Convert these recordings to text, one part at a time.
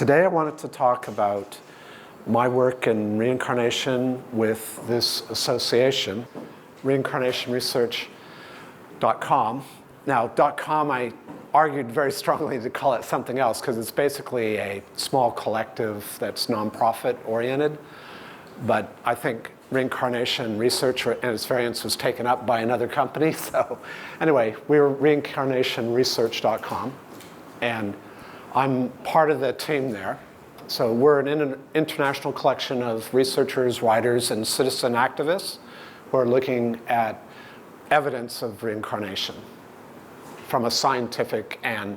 Today I wanted to talk about my work in reincarnation with this association, reincarnationresearch.com. Now, .com, I argued very strongly to call it something else because it's basically a small collective that's nonprofit oriented. But I think reincarnation research and its variants was taken up by another company. So anyway, we're reincarnationresearch.com, and I'm part of the team there. So we're an international collection of researchers, writers, and citizen activists who are looking at evidence of reincarnation from a scientific and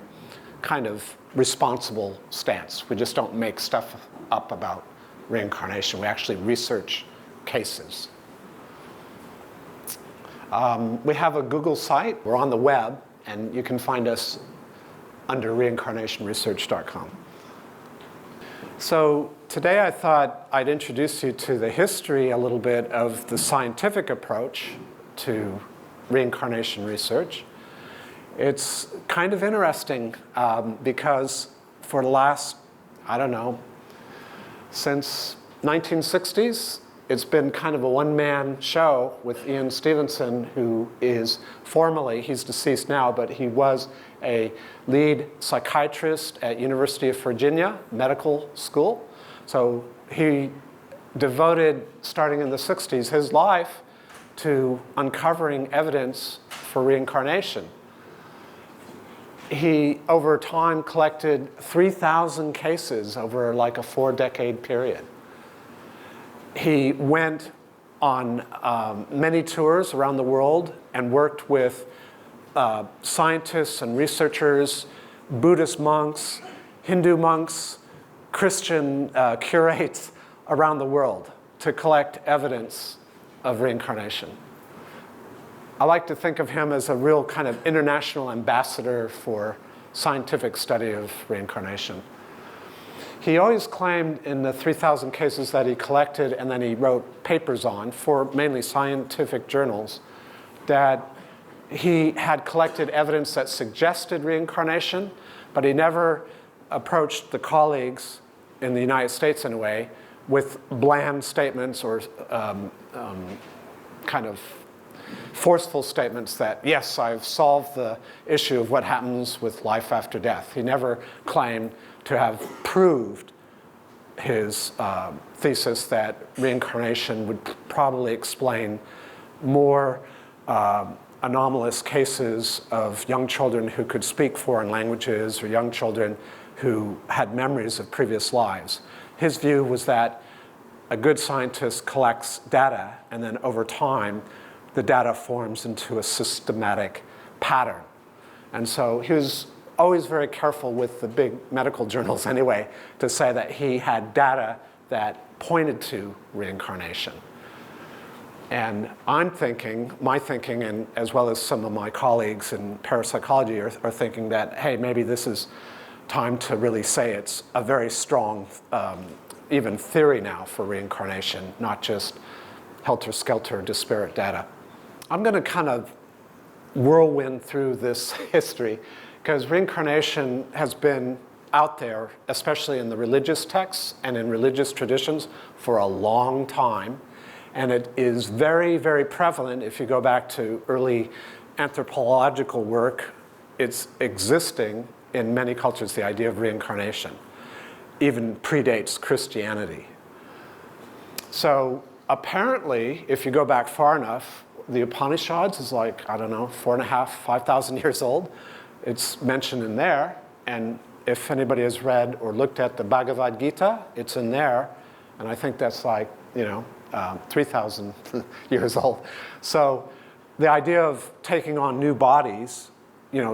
kind of responsible stance. We just don't make stuff up about reincarnation. We actually research cases. We have a Google site. We're on the web, and you can find us under reincarnationresearch.com. So today I thought I'd introduce you to the history a little bit of the scientific approach to reincarnation research. It's kind of interesting because for the last, I don't know, since 1960s, it's been kind of a one-man show with Ian Stevenson, who is formally, he's deceased now, but he was a lead psychiatrist at University of Virginia Medical School. So he devoted, starting in the 60s, his life to uncovering evidence for reincarnation. He, over time, collected 3,000 cases over like a 4-decade period. He went on many tours around the world and worked with scientists and researchers, Buddhist monks, Hindu monks, Christian curates around the world to collect evidence of reincarnation. I like to think of him as a real kind of international ambassador for scientific study of reincarnation. He always claimed in the 3,000 cases that he collected and then he wrote papers on for mainly scientific journals that he had collected evidence that suggested reincarnation, but he never approached the colleagues in the United States in a way with bland statements or kind of forceful statements that, yes, I've solved the issue of what happens with life after death. He never claimed to have proved his thesis that reincarnation would probably explain more anomalous cases of young children who could speak foreign languages or young children who had memories of previous lives. His view was that a good scientist collects data, and then over time, the data forms into a systematic pattern. And so he was always very careful with the big medical journals anyway to say that he had data that pointed to reincarnation. And I'm thinking, my thinking, and as well as some of my colleagues in parapsychology are thinking that, hey, maybe this is time to really say it's a very strong, even theory now for reincarnation, not just helter-skelter disparate data. I'm going to kind of whirlwind through this history because reincarnation has been out there, especially in the religious texts and in religious traditions, for a long time. And it is very, very prevalent. If you go back to early anthropological work, it's existing in many cultures, the idea of reincarnation. Even predates Christianity. So apparently, if you go back far enough, the Upanishads is like, I don't know, 4,500, 5,000 years old. It's mentioned in there. And if anybody has read or looked at the Bhagavad Gita, it's in there. And I think that's like, 3,000 years old. So the idea of taking on new bodies,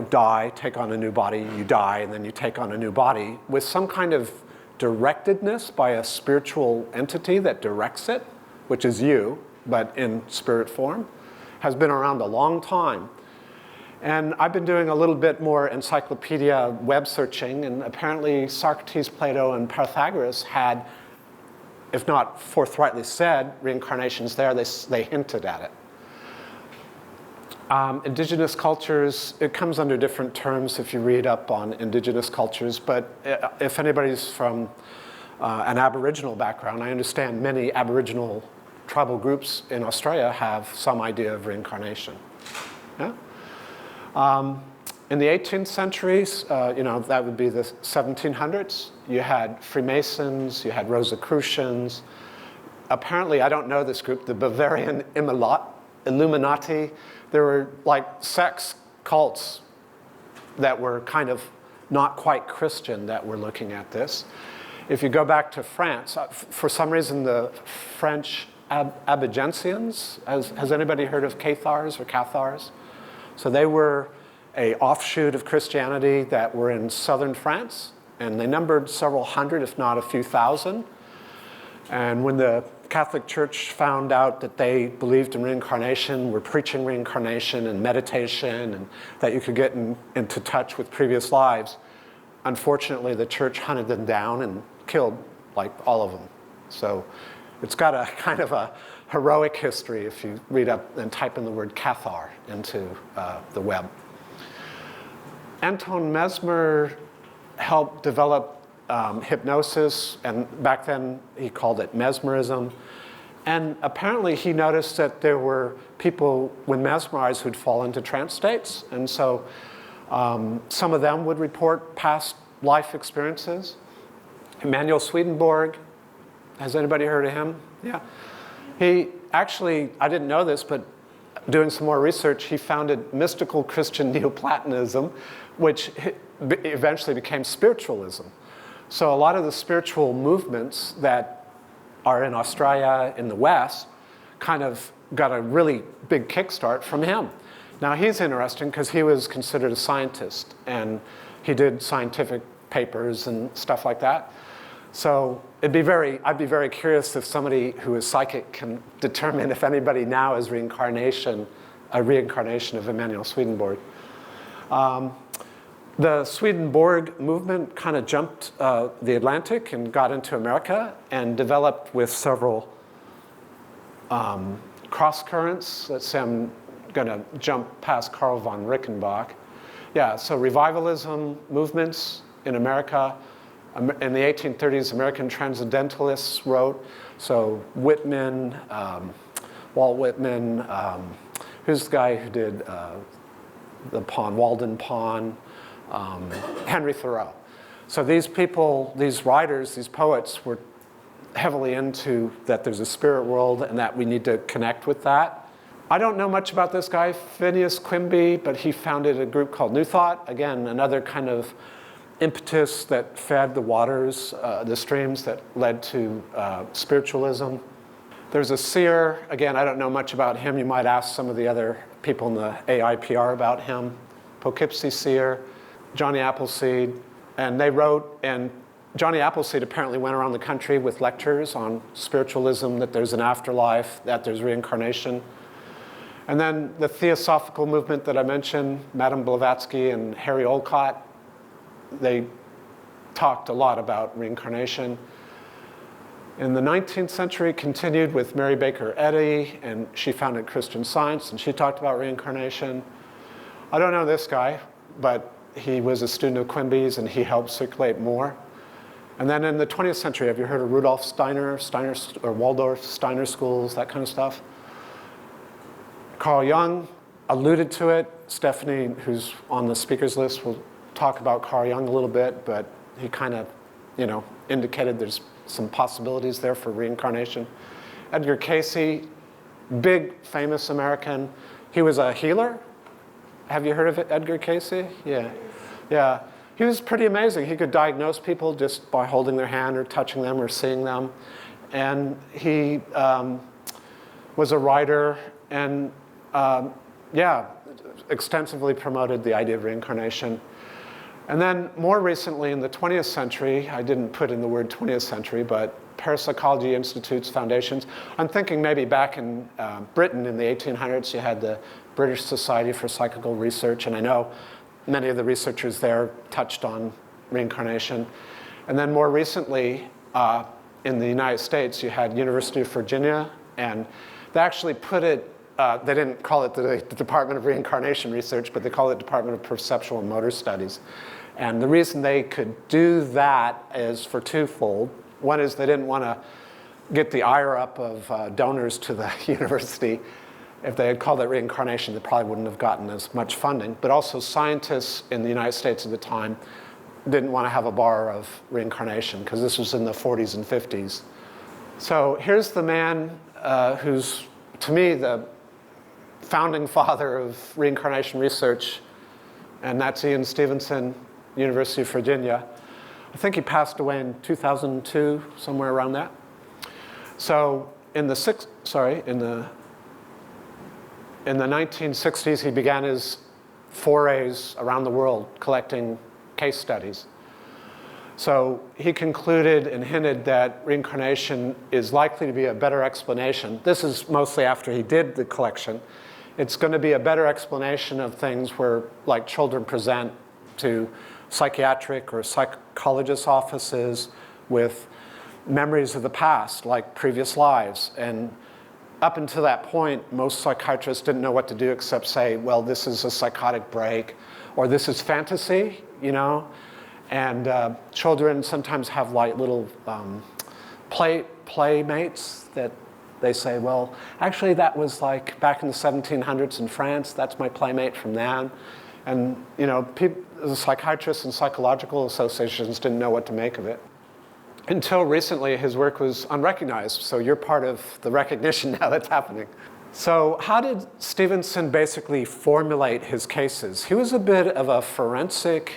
die, take on a new body, you die, and then you take on a new body with some kind of directedness by a spiritual entity that directs it, which is you, but in spirit form, has been around a long time. And I've been doing a little bit more encyclopedia web searching, and apparently Socrates, Plato, and Pythagoras had, if not forthrightly said, reincarnation's there, they hinted at it. Indigenous cultures, it comes under different terms if you read up on indigenous cultures, but if anybody's from an Aboriginal background, I understand many Aboriginal tribal groups in Australia have some idea of reincarnation. Yeah? In the 18th centuries, that would be the 1700s, you had Freemasons, you had Rosicrucians. Apparently, I don't know this group, the Bavarian Illuminati. There were like sex cults that were kind of not quite Christian that were looking at this. If you go back to France, for some reason the French Albigensians, has anybody heard of Cathars or Cathars? So they were an offshoot of Christianity that were in southern France, and they numbered several hundred, if not a few thousand. And when the Catholic Church found out that they believed in reincarnation, were preaching reincarnation and meditation, and that you could get into touch with previous lives, unfortunately the church hunted them down and killed like all of them. So it's got a kind of a heroic history if you read up and type in the word Cathar into the web. Anton Mesmer helped develop hypnosis, and back then he called it mesmerism. And apparently he noticed that there were people, when mesmerized, who'd fall into trance states. And so some of them would report past life experiences. Emanuel Swedenborg, has anybody heard of him? Yeah. He actually, I didn't know this, but doing some more research, he founded mystical Christian Neoplatonism, which eventually became spiritualism. So a lot of the spiritual movements that are in Australia, in the West, kind of got a really big kickstart from him. Now he's interesting because he was considered a scientist, and he did scientific papers and stuff like that. So I'd be very curious if somebody who is psychic can determine if anybody now is a reincarnation of Emanuel Swedenborg. The Swedenborg movement kind of jumped the Atlantic and got into America and developed with several cross currents. Let's say I'm going to jump past Karl von Reichenbach. Yeah, so revivalism movements in America. In the 1830s, American transcendentalists wrote. So Whitman, Walt Whitman, who's the guy who did the Pawn, Walden Pawn, Henry Thoreau. So these people, these writers, these poets were heavily into that there's a spirit world and that we need to connect with that. I don't know much about this guy, Phineas Quimby, but he founded a group called New Thought. Again, another kind of impetus that fed the waters, the streams that led to spiritualism. There's a seer. Again, I don't know much about him. You might ask some of the other people in the AIPR about him. Poughkeepsie seer, Johnny Appleseed. And they wrote, and Johnny Appleseed apparently went around the country with lectures on spiritualism, that there's an afterlife, that there's reincarnation. And then the Theosophical movement that I mentioned, Madame Blavatsky and Harry Olcott, they talked a lot about reincarnation. In the 19th century, continued with Mary Baker Eddy, and she founded Christian Science, and she talked about reincarnation. I don't know this guy, but he was a student of Quimby's, and he helped circulate more. And then in the 20th century, have you heard of Rudolf Steiner or Waldorf Steiner schools, that kind of stuff? Carl Jung alluded to it. Stephanie, who's on the speakers list, will talk about Carl Jung a little bit, but he kind of, indicated there's some possibilities there for reincarnation. Edgar Cayce, big famous American. He was a healer. Have you heard of it, Edgar Cayce? Yeah. He was pretty amazing. He could diagnose people just by holding their hand or touching them or seeing them. And he was a writer and, extensively promoted the idea of reincarnation. And then more recently in the 20th century, I didn't put in the word 20th century, but parapsychology institutes, foundations. I'm thinking maybe back in Britain in the 1800s, you had the British Society for Psychical Research, and I know many of the researchers there touched on reincarnation. And then more recently, in the United States, you had University of Virginia, and they actually put it they didn't call it the Department of Reincarnation Research, but they called it Department of Perceptual and Motor Studies. And the reason they could do that is for twofold. One is they didn't want to get the ire up of donors to the university. If they had called it reincarnation, they probably wouldn't have gotten as much funding. But also scientists in the United States at the time didn't want to have a bar of reincarnation, because this was in the 40s and 50s. So here's the man who's, to me, the founding father of reincarnation research, and that's Ian Stevenson, University of Virginia. I think he passed away in 2002, somewhere around that. So in the 1960s, he began his forays around the world collecting case studies. So he concluded and hinted that reincarnation is likely to be a better explanation. This is mostly after he did the collection. It's going to be a better explanation of things where, like, children present to psychiatric or psychologist offices with memories of the past, like previous lives. And up until that point, most psychiatrists didn't know what to do except say, well, this is a psychotic break, or this is fantasy, you know? And children sometimes have like little playmates that they say, well, actually that was like back in the 1700s in France, that's my playmate from then. And you know, the psychiatrists and psychological associations didn't know what to make of it. Until recently, his work was unrecognized, so you're part of the recognition now that's happening. So how did Stevenson basically formulate his cases? He was a bit of a forensic,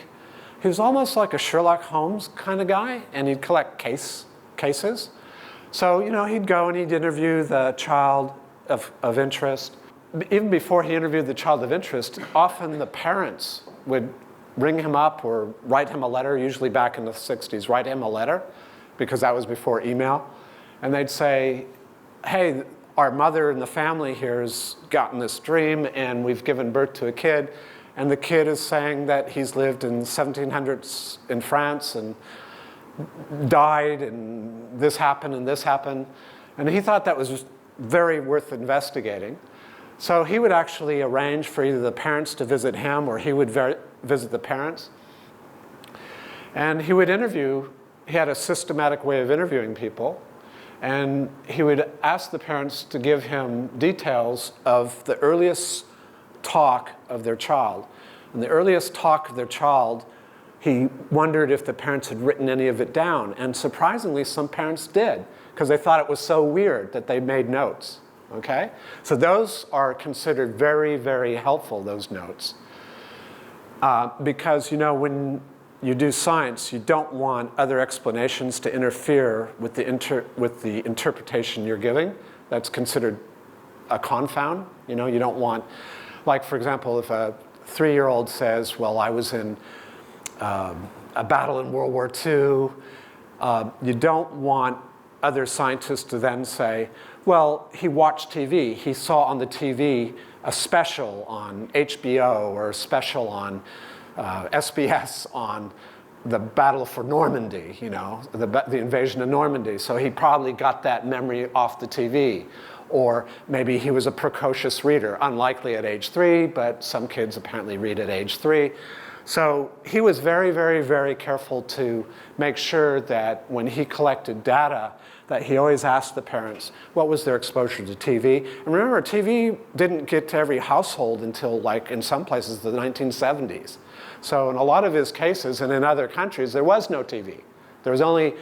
he was almost like a Sherlock Holmes kind of guy, and he'd collect cases. So, you know, he'd go and he'd interview the child of interest. Even before he interviewed the child of interest, often the parents would ring him up or write him a letter, usually back in the 60s, write him a letter, because that was before email. And they'd say, hey, our mother in the family here has gotten this dream, and we've given birth to a kid, and the kid is saying that he's lived in the 1700s in France and died, and this happened and this happened. And he thought that was just very worth investigating. So he would actually arrange for either the parents to visit him, or he would visit the parents. And he would interview. He had a systematic way of interviewing people. And he would ask the parents to give him details of the earliest talk of their child. And the earliest talk of their child, he wondered if the parents had written any of it down. And surprisingly, some parents did, because they thought it was so weird that they made notes. Okay? So those are considered very, very helpful, those notes. Because, you know, when you do science, you don't want other explanations to interfere with the interpretation you're giving. That's considered a confound. You know, you don't want, like, for example, if a 3-year-old says, well, I was in a battle in World War II, you don't want other scientists to then say, well, he watched TV. He saw on the TV a special on HBO or a special on SBS on the battle for Normandy, you know, the invasion of Normandy. So he probably got that memory off the TV. Or maybe he was a precocious reader, unlikely at age 3, but some kids apparently read at age 3. So he was very, very, very careful to make sure that when he collected data, that he always asked the parents, what was their exposure to TV? And remember, TV didn't get to every household until, like, in some places, the 1970s. So in a lot of his cases, and in other countries, there was no TV. There was only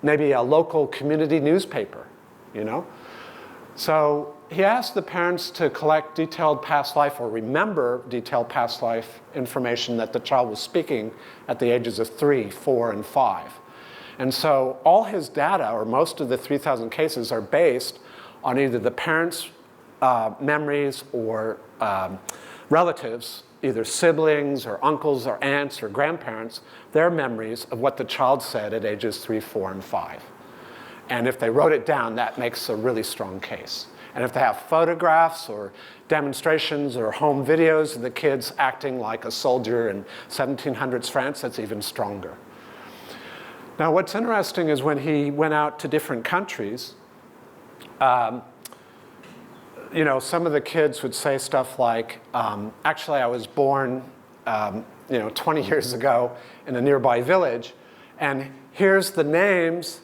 maybe a local community newspaper, you know? So he asked the parents to collect detailed past life, or remember detailed past life information that the child was speaking at the ages of 3, 4, and 5. And so all his data, or most of the 3,000 cases, are based on either the parents' memories or relatives, either siblings or uncles or aunts or grandparents, their memories of what the child said at ages 3, 4, and 5. And if they wrote it down, that makes a really strong case. And if they have photographs or demonstrations or home videos of the kids acting like a soldier in 1700s France, that's even stronger. Now, what's interesting is when he went out to different countries, you know, some of the kids would say stuff like, actually I was born, 20 years ago in a nearby village, and here's the names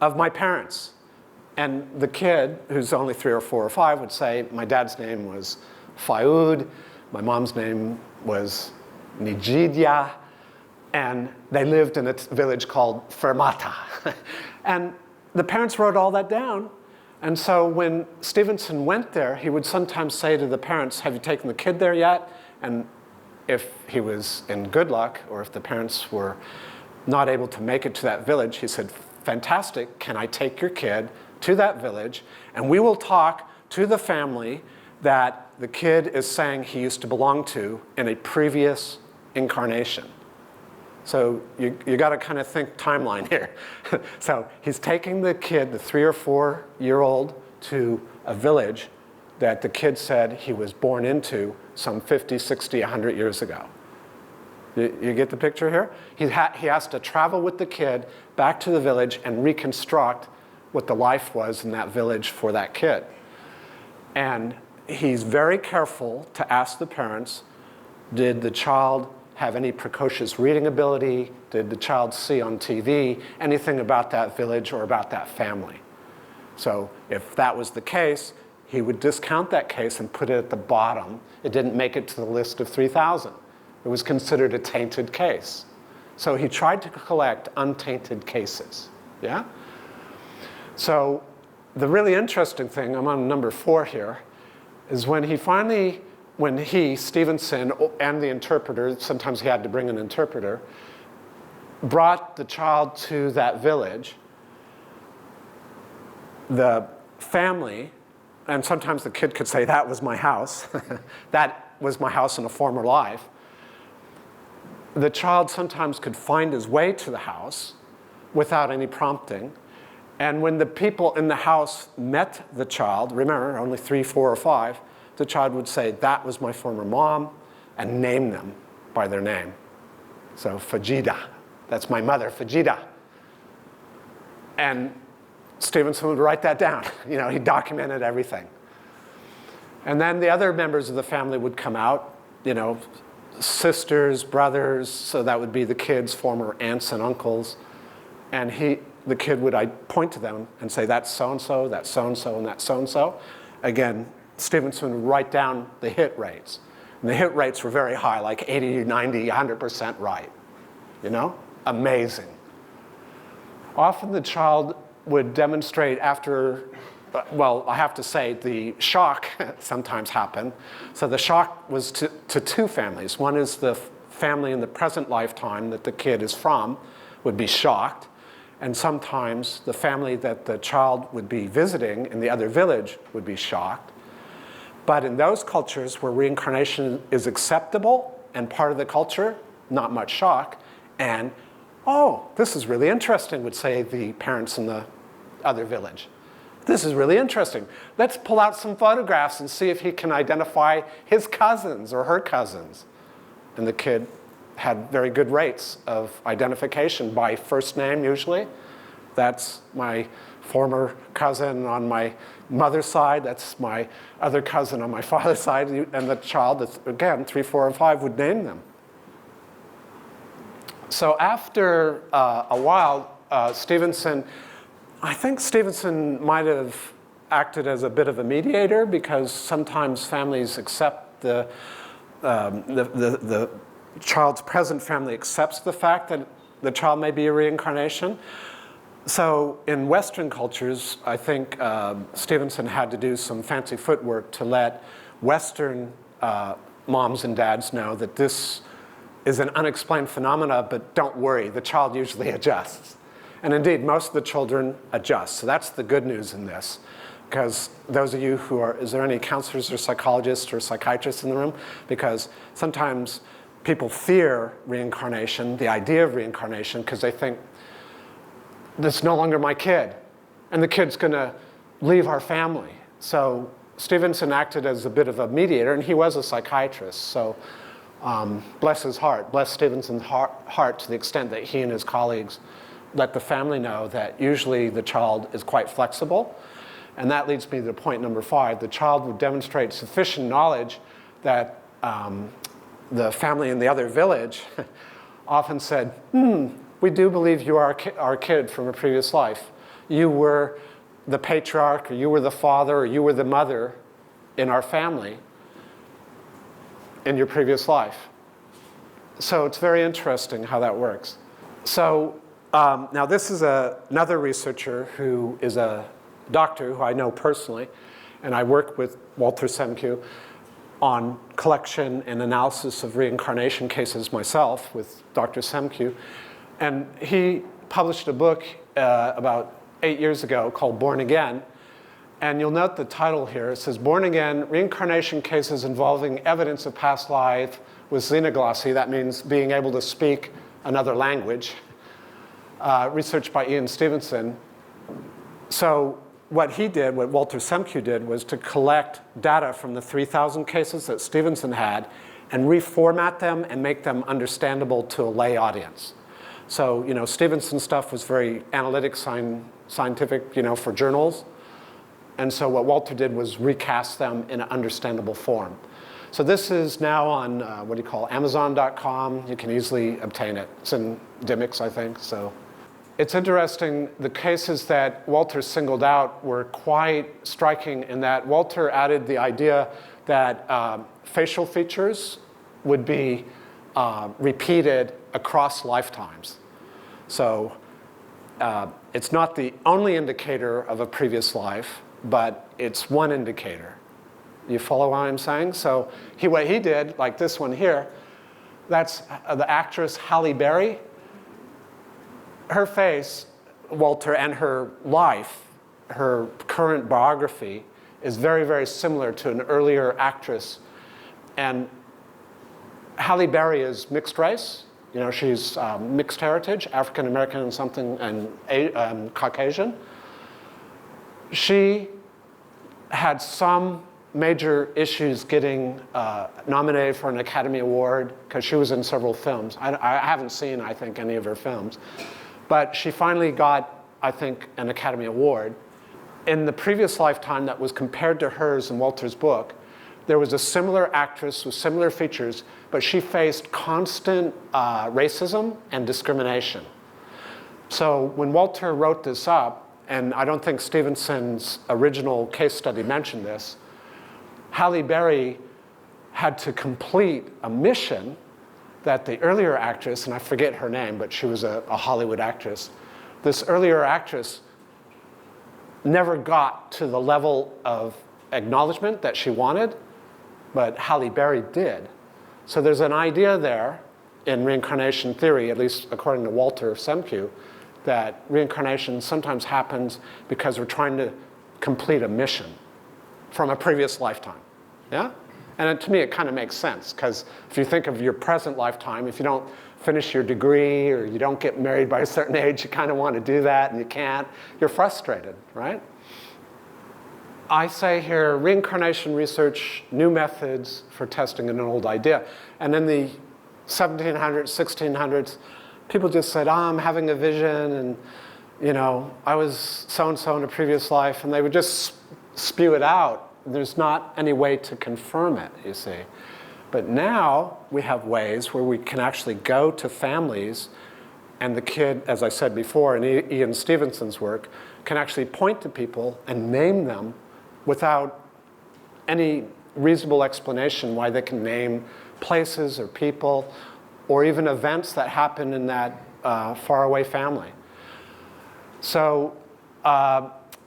of my parents. And the kid, who's only 3 or 4 or 5, would say, my dad's name was Faoud, my mom's name was Nijidia, and they lived in a village called Fermata. And the parents wrote all that down. And so when Stevenson went there, he would sometimes say to the parents, have you taken the kid there yet? And if he was in good luck, or if the parents were not able to make it to that village, he said, fantastic, can I take your kid to that village, and we will talk to the family that the kid is saying he used to belong to in a previous incarnation. So you got to kind of think timeline here. So he's taking the kid, the 3 or 4-year-old, to a village that the kid said he was born into some 50, 60, 100 years ago. You get the picture here? He has to travel with the kid back to the village and reconstruct what the life was in that village for that kid. And he's very careful to ask the parents, did the child have any precocious reading ability? Did the child see on TV anything about that village or about that family? So if that was the case, he would discount that case and put it at the bottom. It didn't make it to the list of 3,000. It was considered a tainted case. So he tried to collect untainted cases. Yeah? So the really interesting thing, I'm on number 4 here, is when he, Stevenson, and the interpreter, sometimes he had to bring an interpreter, brought the child to that village, the family, and sometimes the kid could say, that was my house. That was my house in a former life. The child sometimes could find his way to the house without any prompting. And when the people in the house met the child, remember, only 3, 4, or 5, the child would say, that was my former mom, and name them by their name. So Fajida, that's my mother, Fajida. And Stevenson would write that down. He documented everything. And then the other members of the family would come out, sisters, brothers, so that would be the kid's former aunts and uncles. And the kid would point to them and say, that's so-and-so, that's so-and-so, and that's so-and-so. Again, Stevenson would write down the hit rates. And the hit rates were very high, like 80, 90, 100% right. Amazing. Often the child would demonstrate after, well, I have to say, the shock sometimes happened. So the shock was to 2 families. One is the family in the present lifetime that the kid is from would be shocked. And sometimes the family that the child would be visiting in the other village would be shocked. But in those cultures where reincarnation is acceptable and part of the culture, not much shock. And, oh, this is really interesting, would say the parents in the other village. This is really interesting. Let's pull out some photographs and see if he can identify his cousins or her cousins. And the kid had very good rates of identification by first name, usually. That's my former cousin on my mother's side. That's my other cousin on my father's side. And the child, that's, again, 3, 4, and 5 would name them. So after a while, I think Stevenson might have acted as a bit of a mediator, because sometimes families accept the child's present family accepts the fact that the child may be a reincarnation. So in Western cultures, I think Stevenson had to do some fancy footwork to let Western moms and dads know that this is an unexplained phenomena, but don't worry, the child usually adjusts. And indeed, most of the children adjust. So that's the good news in this. Because those of you who are, is there any counselors or psychologists or psychiatrists in the room? Because sometimes people fear reincarnation, the idea of reincarnation, because they think, this is no longer my kid, and the kid's going to leave our family. So Stevenson acted as a bit of a mediator, and he was a psychiatrist. So bless his heart, bless Stevenson's heart to the extent that he and his colleagues let the family know that usually the child is quite flexible, And that leads me to point number 5. The child would demonstrate sufficient knowledge that the family in the other village often said, we do believe you are our kid from a previous life. You were the patriarch, or you were the father, or you were the mother in our family in your previous life. So it's very interesting how that works. So now this is another researcher who is a doctor who I know personally, and I work with Walter Semke on collection and analysis of reincarnation cases myself with Dr. Semke. And he published a book about 8 years ago called Born Again. And you'll note the title here. It says, Born Again, Reincarnation Cases Involving Evidence of Past Life with Xenoglossy. That means being able to speak another language. Research by Ian Stevenson. So what he did, what Walter Semke did, was to collect data from the 3,000 cases that Stevenson had and reformat them and make them understandable to a lay audience. So, Stevenson's stuff was very analytic, scientific, for journals. And so what Walter did was recast them in an understandable form. So this is now on, Amazon.com. You can easily obtain it. It's in Dymocks, I think. So it's interesting. The cases that Walter singled out were quite striking in that Walter added the idea that facial features would be repeated across lifetimes. So it's not the only indicator of a previous life, but it's one indicator. You follow what I'm saying? So what he did, like this one here, that's the actress Halle Berry. Her face, Walter, and her life, her current biography, is very, very similar to an earlier actress. And Halle Berry is mixed race. She's mixed heritage, African American and something, and Caucasian. She had some major issues getting nominated for an Academy Award because she was in several films. I haven't seen, I think, any of her films. But she finally got, I think, an Academy Award. In the previous lifetime that was compared to hers in Walter's book, there was a similar actress with similar features, but she faced constant racism and discrimination. So when Walter wrote this up, and I don't think Stevenson's original case study mentioned this, Halle Berry had to complete a mission that the earlier actress, and I forget her name, but she was a Hollywood actress, this earlier actress never got to the level of acknowledgement that she wanted, but Halle Berry did. So there's an idea there in reincarnation theory, at least according to Walter Semke, that reincarnation sometimes happens because we're trying to complete a mission from a previous lifetime. Yeah? And to me, it kind of makes sense, because if you think of your present lifetime, if you don't finish your degree or you don't get married by a certain age, you kind of want to do that and you can't, you're frustrated, right? I say here, reincarnation research, new methods for testing an old idea. And in the 1700s, 1600s, people just said, I'm having a vision, and I was so-and-so in a previous life, and they would just spew it out. There's not any way to confirm it, you see. But now we have ways where we can actually go to families, and the kid, as I said before in Ian Stevenson's work, can actually point to people and name them without any reasonable explanation why they can name places or people or even events that happen in that faraway family. So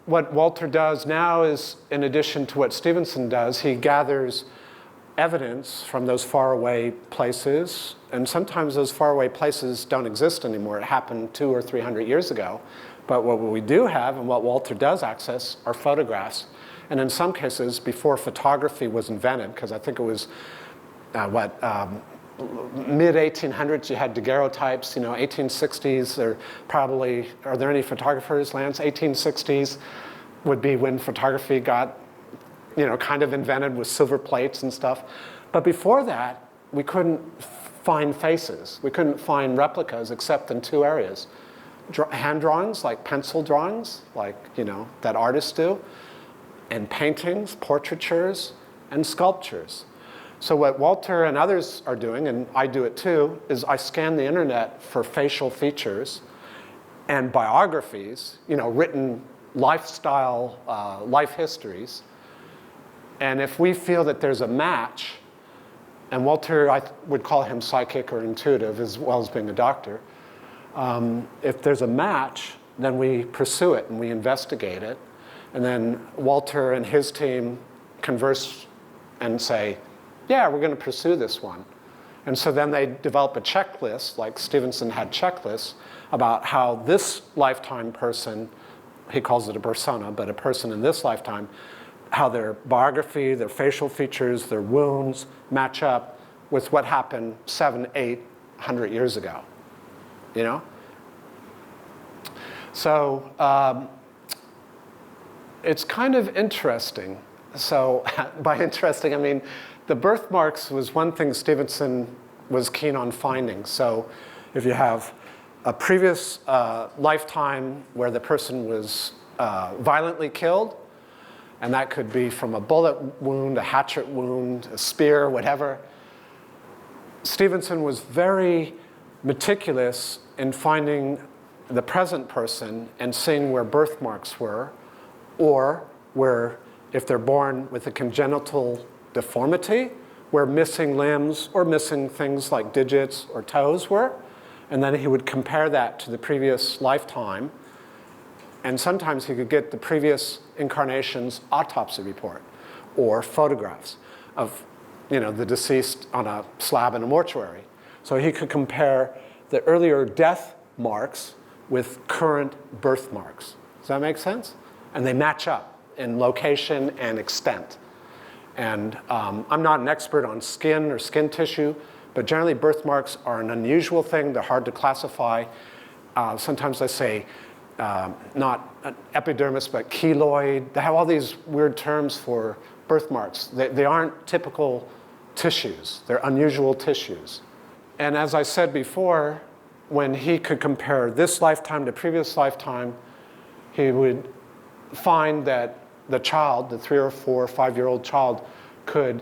what Walter does now is, in addition to what Stevenson does, he gathers evidence from those faraway places, and sometimes those faraway places don't exist anymore. It happened 200 or 300 years ago. But what we do have, and what Walter does access, are photographs. And in some cases, before photography was invented, because I think it was, mid-1800s, you had daguerreotypes, 1860s, are there any photographers, Lance? 1860s would be when photography got, kind of invented with silver plates and stuff. But before that, we couldn't find faces. We couldn't find replicas except in two areas. Hand drawings, like pencil drawings, like, that artists do, in paintings, portraitures, and sculptures. So what Walter and others are doing, and I do it too, is I scan the internet for facial features and biographies, written lifestyle, life histories. And if we feel that there's a match, and Walter, I would call him psychic or intuitive as well as being a doctor, if there's a match, then we pursue it and we investigate it. And then Walter and his team converse and say, yeah, we're going to pursue this one. And so then they develop a checklist, like Stevenson had checklists, about how this lifetime person, he calls it a persona, but a person in this lifetime, how their biography, their facial features, their wounds match up with what happened 700, 800 years ago, So it's kind of interesting. So by interesting, I mean, the birthmarks was one thing Stevenson was keen on finding. So if you have a previous lifetime where the person was violently killed, and that could be from a bullet wound, a hatchet wound, a spear, whatever, Stevenson was very meticulous in finding the present person and seeing where birthmarks were, or where, if they're born with a congenital deformity, where missing limbs or missing things like digits or toes were. And then he would compare that to the previous lifetime. And sometimes he could get the previous incarnation's autopsy report or photographs of the deceased on a slab in a mortuary. So he could compare the earlier death marks with current birthmarks. Does that make sense? And they match up in location and extent. And I'm not an expert on skin or skin tissue, but generally birthmarks are an unusual thing. They're hard to classify. Sometimes they say not an epidermis, but keloid. They have all these weird terms for birthmarks. They aren't typical tissues. They're unusual tissues. And as I said before, when he could compare this lifetime to previous lifetime, he would find that the child, the 3 or 4 or 5-year-old child, could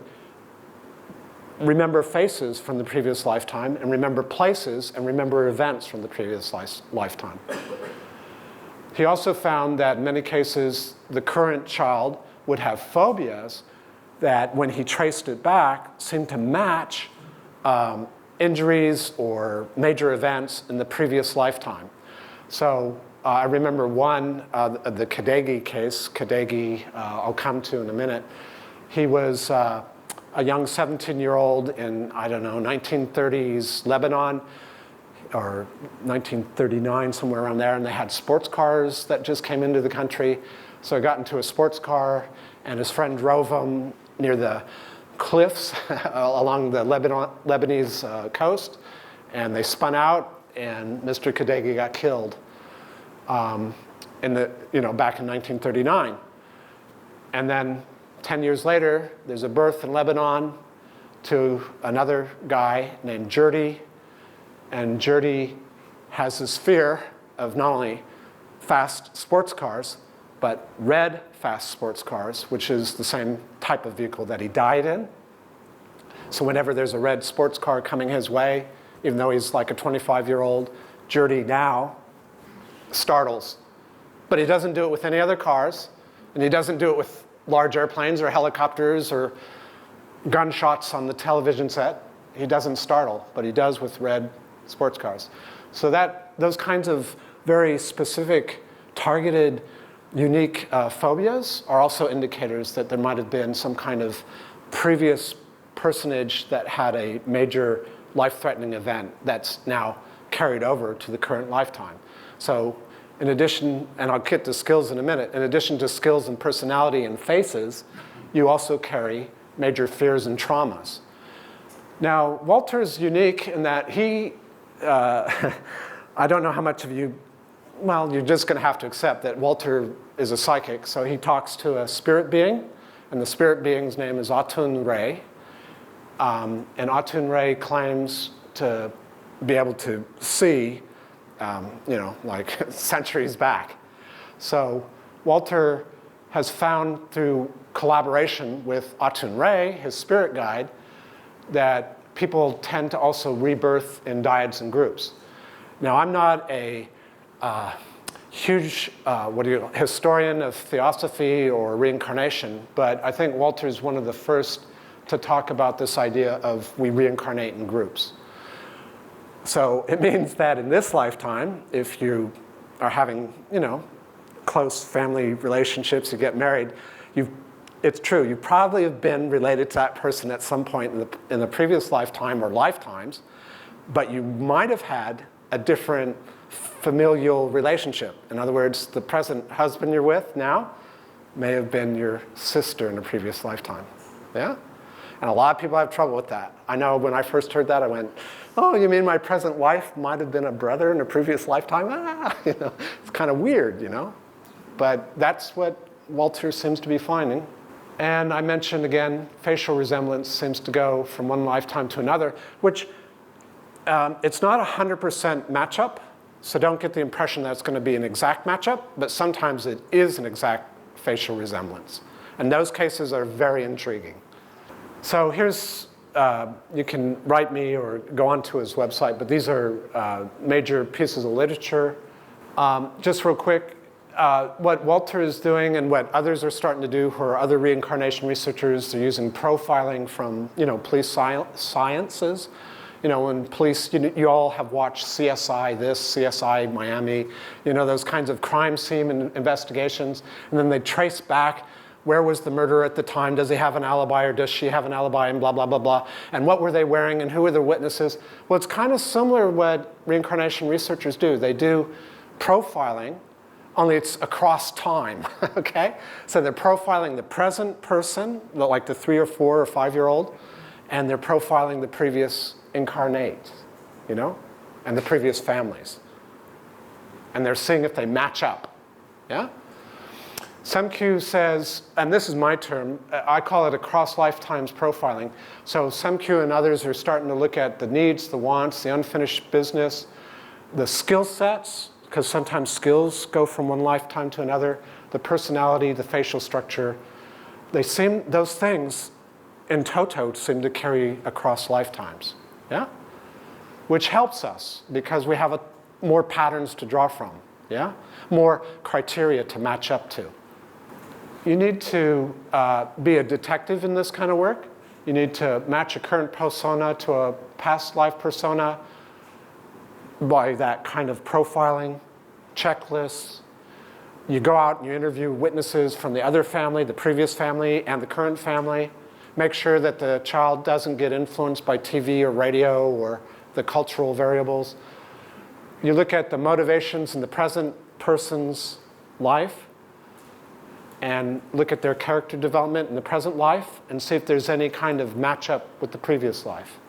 remember faces from the previous lifetime and remember places and remember events from the previous lifetime. He also found that in many cases, the current child would have phobias that, when he traced it back, seemed to match injuries or major events in the previous lifetime. So I remember one, the Khadegi case. Khadegi, I'll come to in a minute. He was a young 17-year-old in, 1930s Lebanon, or 1939, somewhere around there, and they had sports cars that just came into the country. So he got into a sports car, and his friend drove him near the cliffs along the Lebanese coast, and they spun out, and Mr. Khadegi got killed back in 1939. And then 10 years later, there's a birth in Lebanon to another guy named Jurdi. And Jurdi has this fear of not only fast sports cars, but red fast sports cars, which is the same type of vehicle that he died in. So whenever there's a red sports car coming his way, even though he's like a 25-year-old, Jurdi now startles. But he doesn't do it with any other cars, and he doesn't do it with large airplanes or helicopters or gunshots on the television set. He doesn't startle, but he does with red sports cars. So those kinds of very specific, targeted, unique phobias are also indicators that there might have been some kind of previous personage that had a major life-threatening event that's now carried over to the current lifetime. So in addition, and I'll get to skills in a minute, in addition to skills and personality and faces, you also carry major fears and traumas. Now, Walter's unique in that he, I don't know how much of you, well, you're just going to have to accept that Walter is a psychic. So he talks to a spirit being, and the spirit being's name is Atun Ray. And Atun Ray claims to be able to see, like centuries back. So Walter has found through collaboration with Atun Ray, his spirit guide, that people tend to also rebirth in dyads and groups. Now, I'm not a huge historian of Theosophy or reincarnation, but I think Walter is one of the first to talk about this idea of we reincarnate in groups. So it means that in this lifetime, if you are having, close family relationships, you get married, it's true, you probably have been related to that person at some point in the previous lifetime or lifetimes, but you might have had a different familial relationship. In other words, the present husband you're with now may have been your sister in a previous lifetime. Yeah? And a lot of people have trouble with that. I know when I first heard that, I went, oh, you mean my present wife might have been a brother in a previous lifetime? It's kind of weird, But that's what Walter seems to be finding. And I mentioned again, facial resemblance seems to go from one lifetime to another, which it's not 100% matchup. So don't get the impression that it's going to be an exact matchup, but sometimes it is an exact facial resemblance. And those cases are very intriguing. So here's, you can write me or go onto his website, but these are major pieces of literature. Just real quick, what Walter is doing and what others are starting to do, who are other reincarnation researchers, they're using profiling from police sciences. When police, you all have watched CSI this, CSI Miami, those kinds of crime scene investigations, and then they trace back where was the murderer at the time, does he have an alibi or does she have an alibi, and blah, blah, blah, blah, and what were they wearing and who were the witnesses. Well, it's kind of similar to what reincarnation researchers do. They do profiling, only it's across time, okay? So they're profiling the present person, like the 3 or 4 or 5-year-old, and they're profiling the previous incarnate, and the previous families. And they're seeing if they match up, yeah? Semku says, and this is my term, I call it across lifetimes profiling. So Semku and others are starting to look at the needs, the wants, the unfinished business, the skill sets, because sometimes skills go from one lifetime to another, the personality, the facial structure. Those things in toto seem to carry across lifetimes, yeah? Which helps us because we have more patterns to draw from, yeah? More criteria to match up to. You need to be a detective in this kind of work. You need to match a current persona to a past life persona by that kind of profiling, checklists. You go out and you interview witnesses from the other family, the previous family, and the current family. Make sure that the child doesn't get influenced by TV or radio or the cultural variables. You look at the motivations in the present person's life and look at their character development in the present life and see if there's any kind of matchup with the previous life.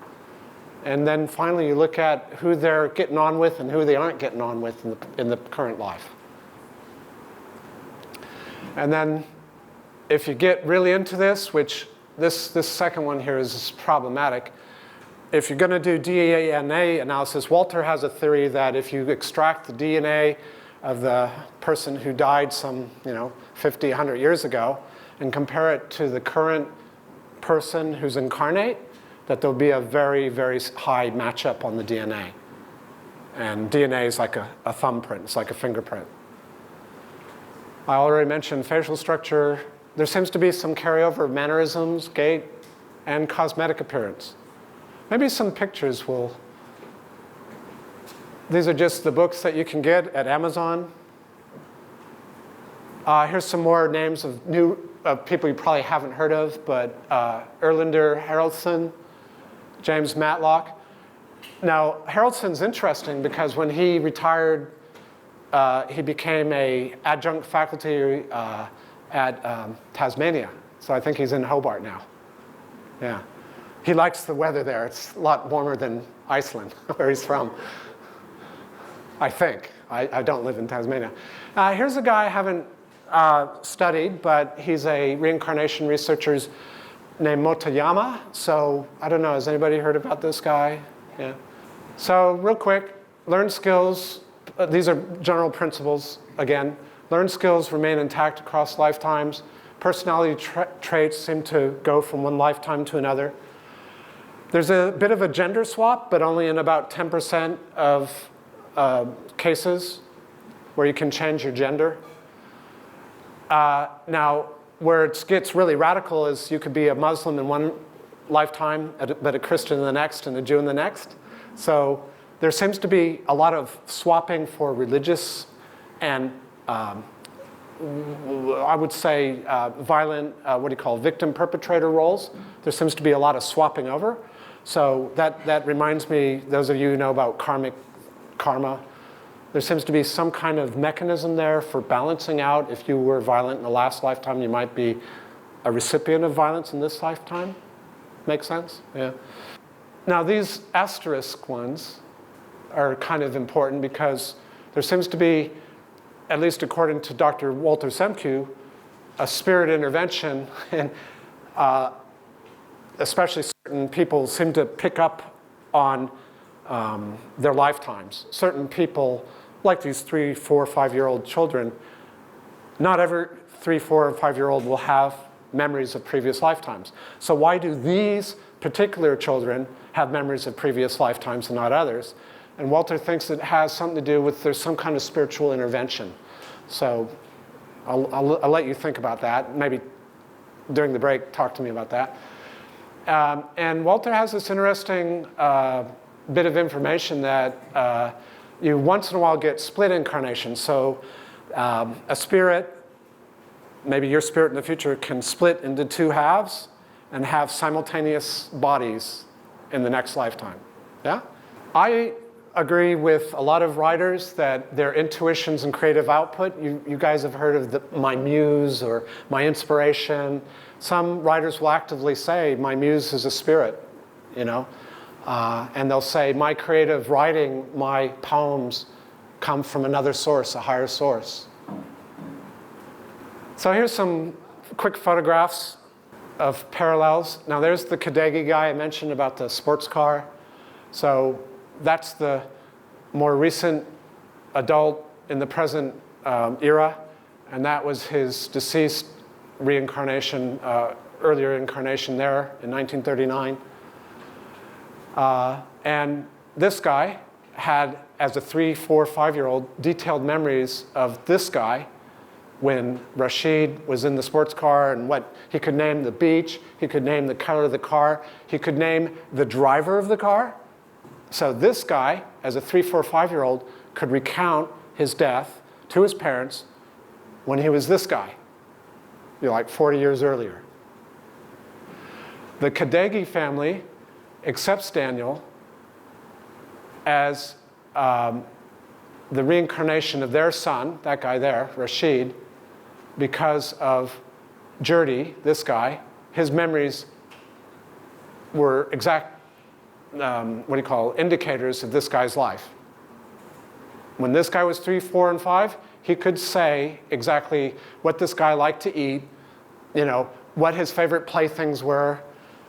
And then finally, you look at who they're getting on with and who they aren't getting on with in the current life. And then if you get really into this, which this second one here is problematic, if you're going to do DNA analysis, Walter has a theory that if you extract the DNA of the person who died some 50, 100 years ago and compare it to the current person who's incarnate, that there'll be a very, very high matchup on the DNA. And DNA is like a thumbprint. It's like a fingerprint. I already mentioned facial structure. There seems to be some carryover of mannerisms, gait, and cosmetic appearance. Maybe some pictures will. These are just the books that you can get at Amazon. Here's some more names of people you probably haven't heard of, but Erlander Haraldson, James Matlock. Now, Haraldson's interesting because when he retired, he became an adjunct faculty at Tasmania. So I think he's in Hobart now. Yeah. He likes the weather there. It's a lot warmer than Iceland, where he's from. I think. I don't live in Tasmania. Here's a guy I haven't studied, but he's a reincarnation researcher named Motoyama. So I don't know, has anybody heard about this guy? Yeah. So real quick, learn skills. These are general principles, again. Learned skills remain intact across lifetimes. Personality traits seem to go from one lifetime to another. There's a bit of a gender swap, but only in about 10% of cases where you can change your gender. Now, where it gets really radical is you could be a Muslim in one lifetime, but a Christian in the next, and a Jew in the next. So there seems to be a lot of swapping for religious and I would say violent, victim-perpetrator roles. There seems to be a lot of swapping over. So that reminds me, those of you who know about karma, there seems to be some kind of mechanism there for balancing out. If you were violent in the last lifetime, you might be a recipient of violence in this lifetime. Make sense? Yeah. Now these asterisk ones are kind of important because there seems to be, at least according to Dr. Walter Semke, a spirit intervention, and especially certain people seem to pick up on their lifetimes. Certain people, like these 3, 4, 5-year-old children, not every 3, 4, or 5-year-old will have memories of previous lifetimes. So why do these particular children have memories of previous lifetimes and not others? And Walter thinks it has something to do with there's some kind of spiritual intervention. So I'll let you think about that. Maybe during the break, talk to me about that. And Walter has this interesting bit of information that you once in a while get split incarnations. So a spirit, maybe your spirit in the future, can split into 2 halves and have simultaneous bodies in the next lifetime. Yeah? I agree with a lot of writers that their intuitions and creative output, you guys have heard of my muse or my inspiration. Some writers will actively say, my muse is a spirit, you know? And they'll say, my creative writing, my poems come from another source, a higher source. So here's some quick photographs of parallels. Now there's the Kadegi guy I mentioned about the sports car. So that's the more recent adult in the present era, and that was his deceased reincarnation, earlier incarnation there in 1939. And this guy had, as a 3, 4, 5-year-old, detailed memories of this guy when Rashid was in the sports car, and what he could name the beach, he could name the color of the car, he could name the driver of the car. So this guy, as a 3, 4, 5-year-old, could recount his death to his parents when he was this guy, like 40 years earlier. The Kadegi family accepts Daniel as the reincarnation of their son, that guy there, Rashid, because of Jurdi, this guy. His memories were exact indicators of this guy's life. When this guy was 3, 4, and 5, he could say exactly what this guy liked to eat, you know, what his favorite playthings were,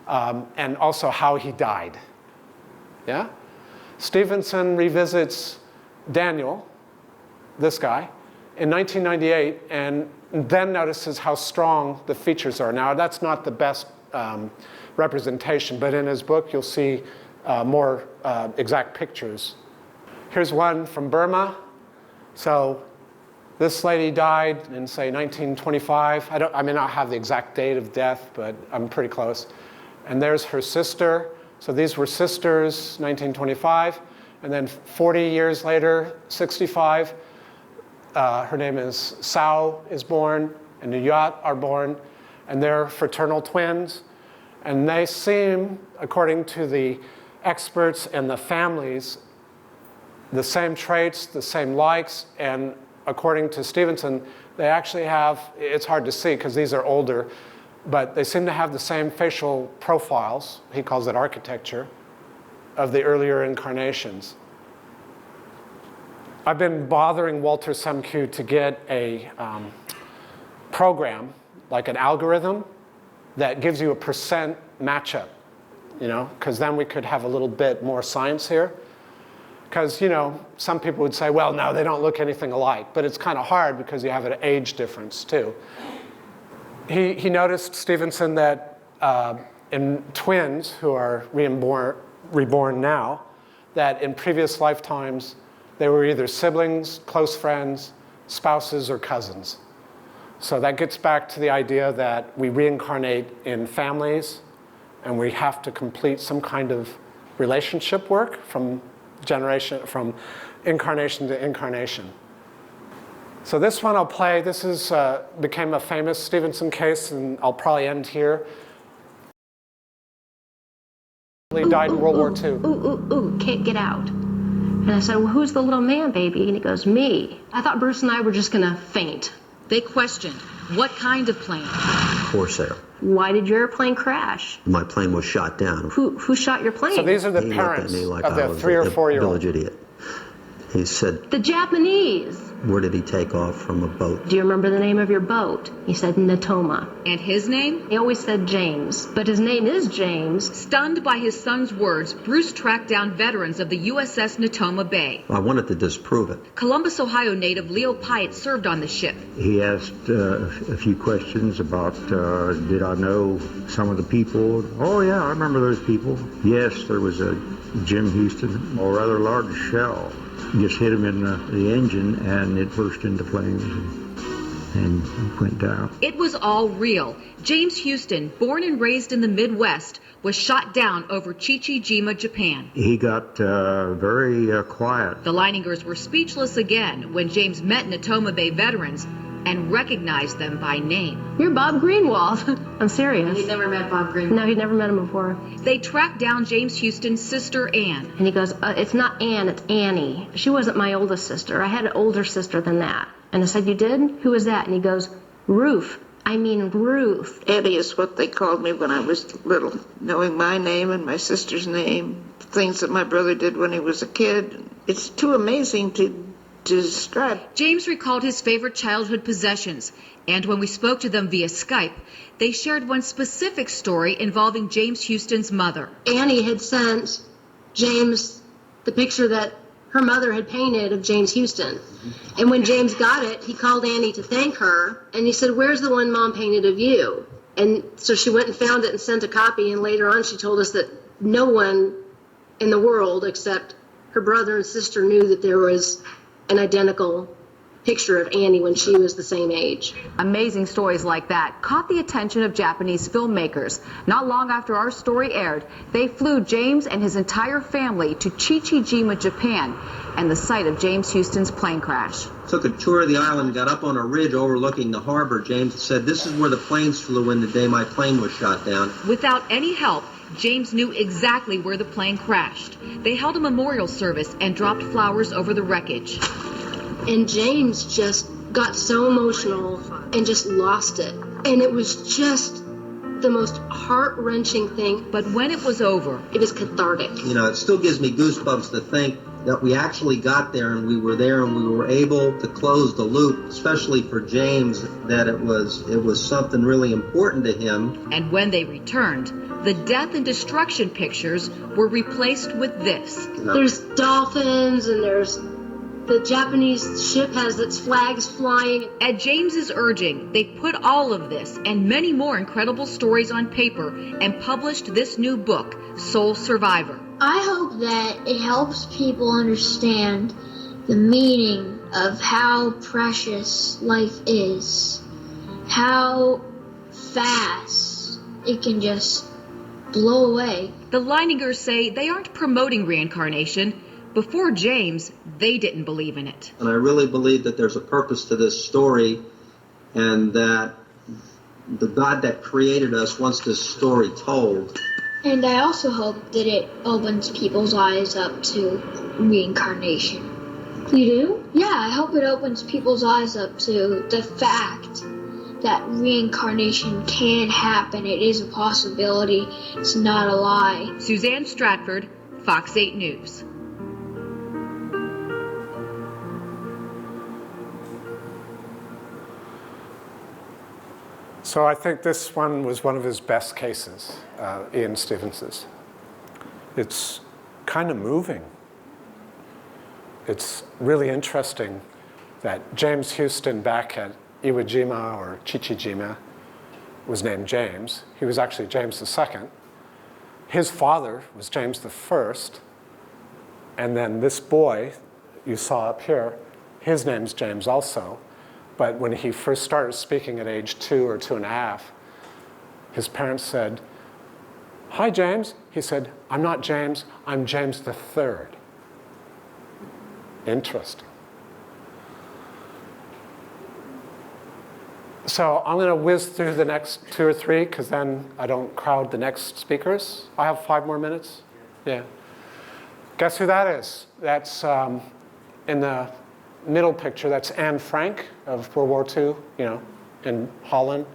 and also how he died. Yeah? Stevenson revisits Daniel, this guy, in 1998, and then notices how strong the features are. Now, that's not the best representation, but in his book, you'll see more exact pictures. Here's one from Burma. So this lady died in, say, 1925. I may not have the exact date of death, but I'm pretty close. And there's her sister. So these were sisters, 1925. And then 40 years later, 65, her name is Sao is born, and Nuyat are born, and they're fraternal twins. And they seem, according to the experts and the families, the same traits, the same likes, and according to Stevenson, they actually have, it's hard to see because these are older, but they seem to have the same facial profiles, he calls it architecture, of the earlier incarnations. I've been bothering Walter Semke to get a program, like an algorithm, that gives you a % matchup, you know, because then we could have a little bit more science here. Because, you know, some people would say, well, no, they don't look anything alike. But it's kind of hard because you have an age difference, too. He noticed, Stevenson, that in twins who are reborn now, that in previous lifetimes, they were either siblings, close friends, spouses, or cousins. So that gets back to the idea that we reincarnate in families, and we have to complete some kind of relationship work from incarnation to incarnation. So this one I'll play. This is became a famous Stevenson case, and I'll probably end here. He died in World War II. Can't get out. And I said, well, who's the little man, baby? And he goes, me. I thought Bruce and I were just gonna faint. They questioned, what kind of plane? Corsair. Why did your airplane crash? My plane was shot down. Who shot your plane? So these are the He parents looked at me like of I the was 3 or a 4-year-old. village idiot. He said, The Japanese. where did he take off from a boat? Do you remember the name of your boat? He said, Natoma. And his name? He always said James, but his name is James. Stunned by his son's words, Bruce tracked down veterans of the USS Natoma Bay. I wanted to disprove it. Columbus, Ohio native Leo Pyatt served on the ship. He asked a few questions about, did I know some of the people? Oh, yeah, I remember those people. Yes, there was a Jim Houston, a rather large shell. Just hit him in the engine, and it burst into flames and went down. It was all real. James Houston, born and raised in the Midwest, was shot down over Chichijima, Japan. He got very quiet. The Leiningers were speechless again when James met Natoma Bay veterans and recognized them by name. You're Bob Greenwald. I'm serious. He'd never met Bob Greenwald. No, he'd never met him before. They tracked down James Houston's sister, Ann. And he goes, it's not Ann, it's Annie. She wasn't my oldest sister. I had an older sister than that. And I said, you did? Who was that? And he goes, Ruth. Ruth. Annie is what they called me when I was little, knowing my name and my sister's name, things that my brother did when he was a kid. It's too amazing to describe. James recalled his favorite childhood possessions, and when we spoke to them via Skype, they shared one specific story involving James Houston's mother. Annie had sent James the picture that her mother had painted of James Houston. And when James got it, he called Annie to thank her, and he said, where's the one Mom painted of you? And so she went and found it and sent a copy, and later on she told us that no one in the world except her brother and sister knew that there was an identical picture of Annie when she was the same age. Amazing stories like that caught the attention of Japanese filmmakers. Not long after our story aired, they flew James and his entire family to Chichijima, Japan, and the site of James Houston's plane crash. Took a tour of the island, got up on a ridge overlooking the harbor. James said, this is where the planes flew in the day my plane was shot down. Without any help, James knew exactly where the plane crashed. They held a memorial service and dropped flowers over the wreckage. And James just got so emotional and just lost it. And it was just the most heart-wrenching thing. But when it was over, it was cathartic. You know, it still gives me goosebumps to think that we actually got there and we were there and we were able to close the loop, especially for James, that it was something really important to him. And when they returned, the death and destruction pictures were replaced with this. There's dolphins and there's the Japanese ship has its flags flying. At James's urging, they put all of this and many more incredible stories on paper and published this new book, Soul Survivor. I hope that it helps people understand the meaning of how precious life is, how fast it can just blow away. The Leiningers say they aren't promoting reincarnation. Before James, they didn't believe in it. And I really believe that there's a purpose to this story and that the God that created us wants this story told. And I also hope that it opens people's eyes up to reincarnation. You do? Yeah, I hope it opens people's eyes up to the fact that reincarnation can happen. It is a possibility. It's not a lie. Suzanne Stratford, Fox 8 News. So I think this one was one of his best cases, Ian Stevenson's. It's kind of moving. it's really interesting that James Houston back at Iwo Jima or Chichijima was named James. He was actually James II. His father was James I. And then this boy you saw up here, his name's James also. But when he first started speaking at age 2 or 2.5, his parents said, "Hi, James." He said, "I'm not James, I'm James III. Interesting. So I'm going to whiz through the next 2 or 3 because then I don't crowd the next speakers. I have 5 more minutes. Yeah. Guess who that is? That's in the middle picture. That's Anne Frank of World War II, in Holland,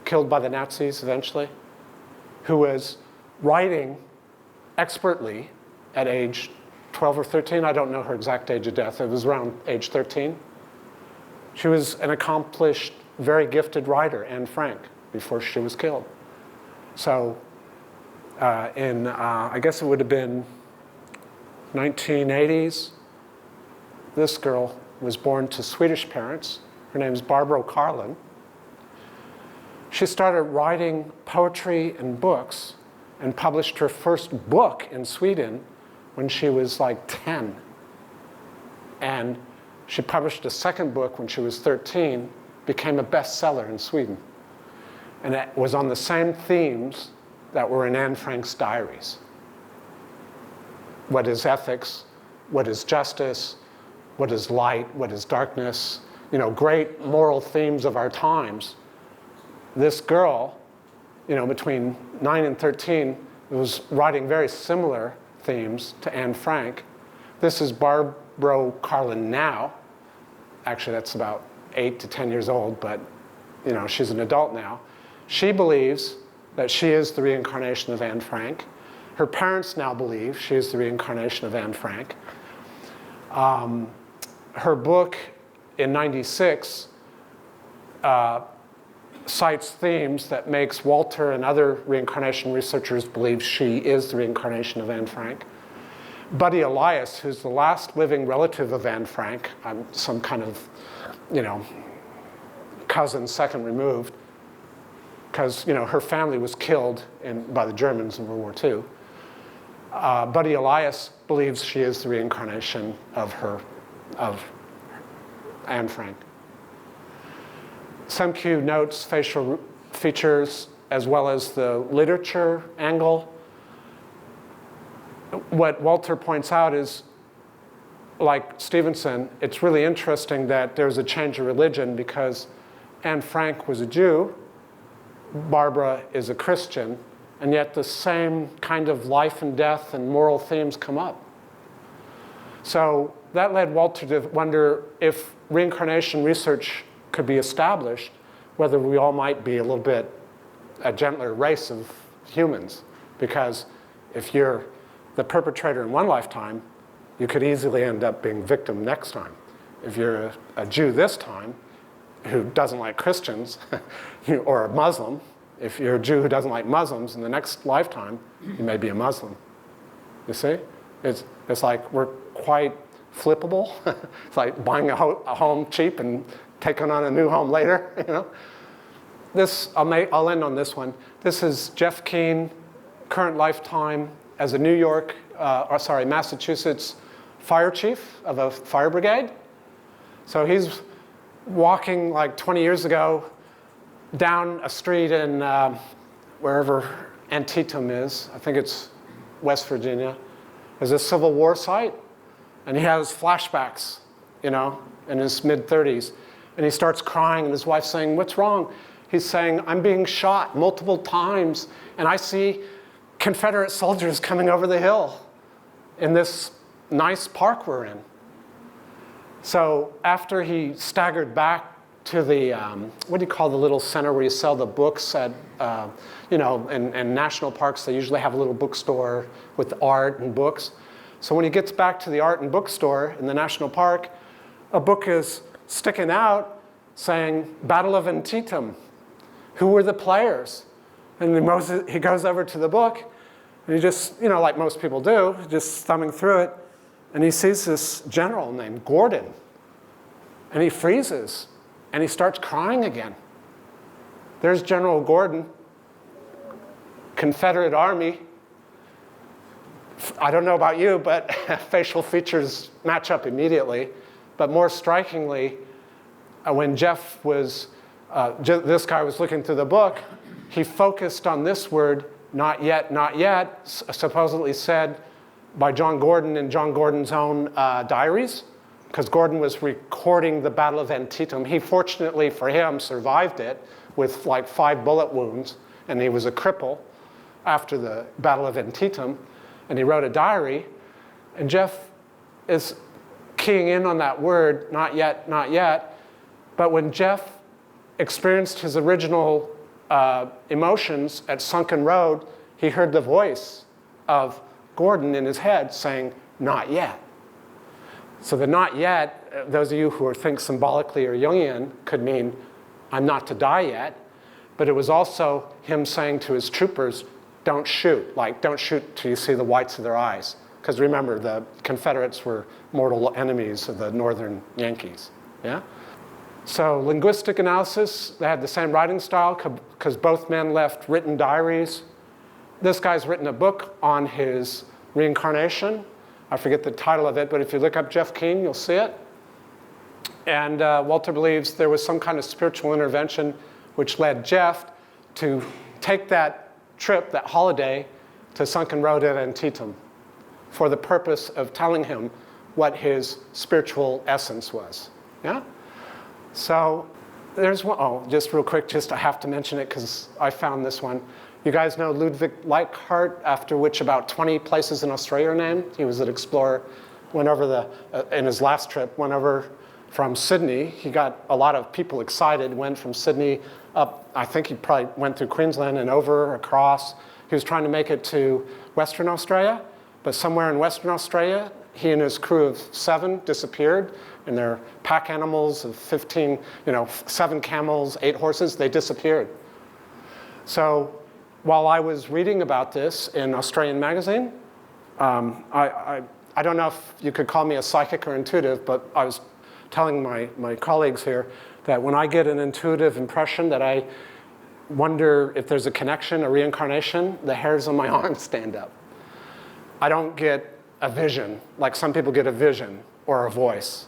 killed by the Nazis eventually, who was writing expertly at age 12 or 13. I don't know her exact age of death. It was around age 13. She was an accomplished, very gifted writer, Anne Frank, before she was killed. So I guess it would have been 1980s, this girl was born to Swedish parents. Her name is Barbro Karlin. She started writing poetry and books and published her first book in Sweden when she was like 10. And she published a second book when she was 13, became a bestseller in Sweden. And it was on the same themes that were in Anne Frank's diaries. What is ethics? What is justice? What is light? What is darkness? Great moral themes of our times. This girl, between 9 and 13, was writing very similar themes to Anne Frank. This is Barbro Karlin now. Actually, that's about 8 to 10 years old, but she's an adult now. She believes that she is the reincarnation of Anne Frank. Her parents now believe she is the reincarnation of Anne Frank. Her book in '96 cites themes that makes Walter and other reincarnation researchers believe she is the reincarnation of Anne Frank. Buddy Elias, who's the last living relative of Anne Frank, some kind of, cousin second removed, because her family was killed by the Germans in World War II. Buddy Elias believes she is the reincarnation of Anne Frank. Semke notes facial features as well as the literature angle. What Walter points out is, like Stevenson, it's really interesting that there's a change of religion because Anne Frank was a Jew, Barbara is a Christian, and yet the same kind of life and death and moral themes come up. So that led Walter to wonder if reincarnation research could be established, whether we all might be a little bit a gentler race of humans. Because if you're the perpetrator in one lifetime, you could easily end up being victim next time. If you're a Jew this time who doesn't like Christians, or a Muslim, if you're a Jew who doesn't like Muslims, in the next lifetime, you may be a Muslim. You see? It's like we're quite flippable. It's like buying a home cheap and taking on a new home later. This, I'll end on this one. This is Jeff Keane, current lifetime as a Massachusetts fire chief of a fire brigade. So he's walking like 20 years ago down a street in wherever Antietam is. I think it's West Virginia. There's a Civil War site, and he has flashbacks, in his mid-30s. And he starts crying, and his wife's saying, "What's wrong?" He's saying, "I'm being shot multiple times, and I see Confederate soldiers coming over the hill in this nice park we're in." So after he staggered back to the, what do you call the little center where you sell the books at, in national parks, they usually have a little bookstore with art and books. So when he gets back to the art and bookstore in the national park, a book is sticking out saying, "Battle of Antietam. Who were the players?" And he goes over to the book, and he just, like most people do, just thumbing through it, and he sees this general named Gordon, and he freezes, and he starts crying again. There's General Gordon, Confederate Army. I don't know about you, but facial features match up immediately. But more strikingly, when Jeff was, this guy was looking through the book, he focused on this word, not yet, supposedly said by John Gordon in John Gordon's own diaries, because Gordon was recording the Battle of Antietam. He, fortunately for him, survived it with like 5 bullet wounds, and he was a cripple after the Battle of Antietam, and he wrote a diary, and Jeff is keying in on that word, not yet, but when Jeff experienced his original emotions at Sunken Road, he heard the voice of Gordon in his head saying, not yet. So the not yet, those of you who think symbolically or Jungian, could mean I'm not to die yet, but it was also him saying to his troopers, don't shoot, like don't shoot till you see the whites of their eyes. Because remember, the Confederates were mortal enemies of the Northern Yankees, yeah? So linguistic analysis, they had the same writing style because both men left written diaries. This guy's written a book on his reincarnation. I forget the title of it, but if you look up Jeff Keane, you'll see it. And Walter believes there was some kind of spiritual intervention which led Jeff to take that trip, that holiday, to Sunken Road at Antietam for the purpose of telling him what his spiritual essence was. Yeah? So there's one, oh, just real quick, just I have to mention it because I found this one. You guys know Ludwig Leichhardt, after which about 20 places in Australia are named. He was an explorer, went over in his last trip, went over from Sydney. He got a lot of people excited, went from Sydney up, I think he probably went through Queensland and over, across. He was trying to make it to Western Australia, but somewhere in Western Australia, he and his crew of 7 disappeared, and their pack animals of 15, 7 camels, 8 horses, they disappeared. So while I was reading about this in Australian magazine, I don't know if you could call me a psychic or intuitive, but I was telling my colleagues here that when I get an intuitive impression that I wonder if there's a connection, a reincarnation, the hairs on my arms stand up. I don't get a vision, like some people get a vision or a voice,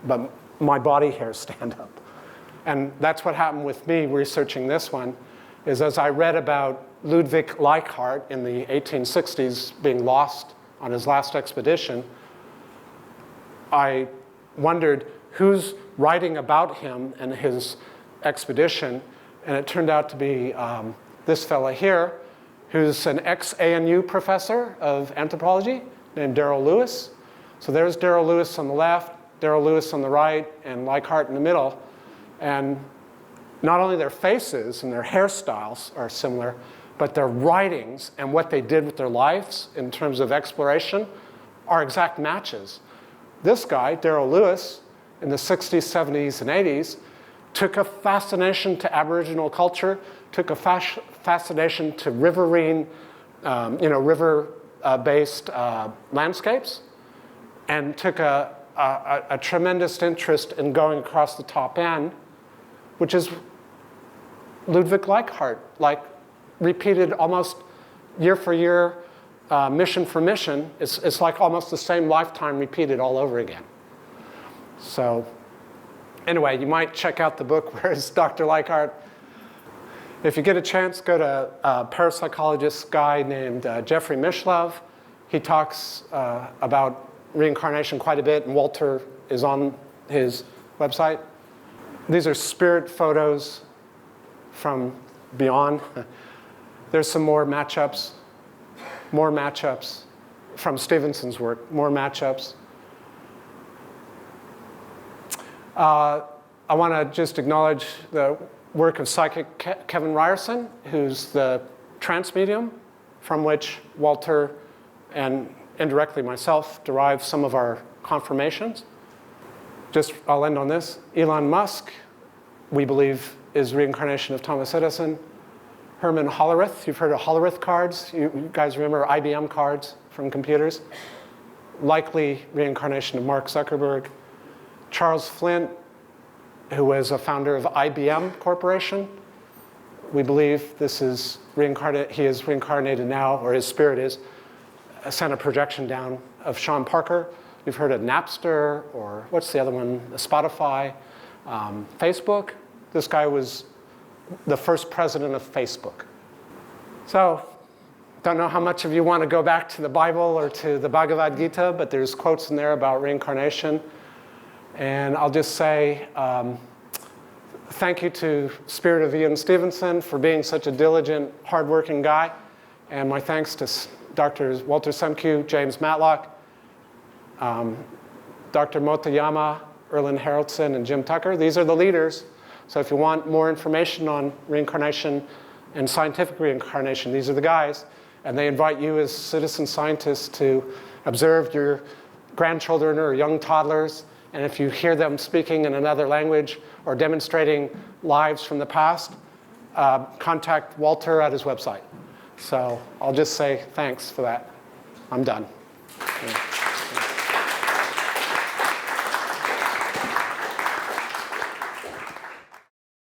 but my body hairs stand up. And that's what happened with me researching this one, is as I read about Ludwig Leichhardt in the 1860s being lost on his last expedition, I wondered who's writing about him and his expedition, and it turned out to be this fella here, who's an ex-ANU professor of anthropology named Darrell Lewis. So there's Darrell Lewis on the left, Darrell Lewis on the right, and Leichhardt in the middle. And not only their faces and their hairstyles are similar, but their writings and what they did with their lives in terms of exploration are exact matches. This guy, Darrell Lewis, in the 60s, 70s, and 80s, took a fascination to Aboriginal culture, took a fascination to riverine, river-based landscapes, and took a tremendous interest in going across the top end, which is Ludwig Leichhardt, like repeated almost year for year, mission for mission. It's like almost the same lifetime repeated all over again. So anyway, you might check out the book, Where's Dr. Leichhardt? If you get a chance, go to a parapsychologist guy named Jeffrey Mishlove. He talks about reincarnation quite a bit, and Walter is on his website. These are spirit photos from beyond. There's some more matchups from Stevenson's work, more matchups. I want to just acknowledge the work of psychic Kevin Ryerson, who's the trance medium from which Walter and indirectly myself derive some of our confirmations. I'll end on this. Elon Musk, we believe, is reincarnation of Thomas Edison. Herman Hollerith, you've heard of Hollerith cards. You guys remember IBM cards from computers? likely reincarnation of Mark Zuckerberg. Charles Flint, who was a founder of IBM Corporation. We believe this is reincarnate. He is reincarnated now, or his spirit is. Sent a projection down of Sean Parker. You've heard of Napster, or what's the other one? Spotify, Facebook. This guy was the first president of Facebook. So, don't know how much of you want to go back to the Bible or to the Bhagavad Gita, but there's quotes in there about reincarnation. And I'll just say thank you to Spirit of Ian Stevenson for being such a diligent, hardworking guy. And my thanks to Dr. Walter Semke, James Matlock, Dr. Motoyama, Erlen Haraldson, and Jim Tucker. These are the leaders. So if you want more information on reincarnation and scientific reincarnation, these are the guys. And they invite you as citizen scientists to observe your grandchildren or young toddlers. And if you hear them speaking in another language or demonstrating lives from the past, contact Walter at his website. So I'll just say thanks for that. I'm done. Yeah.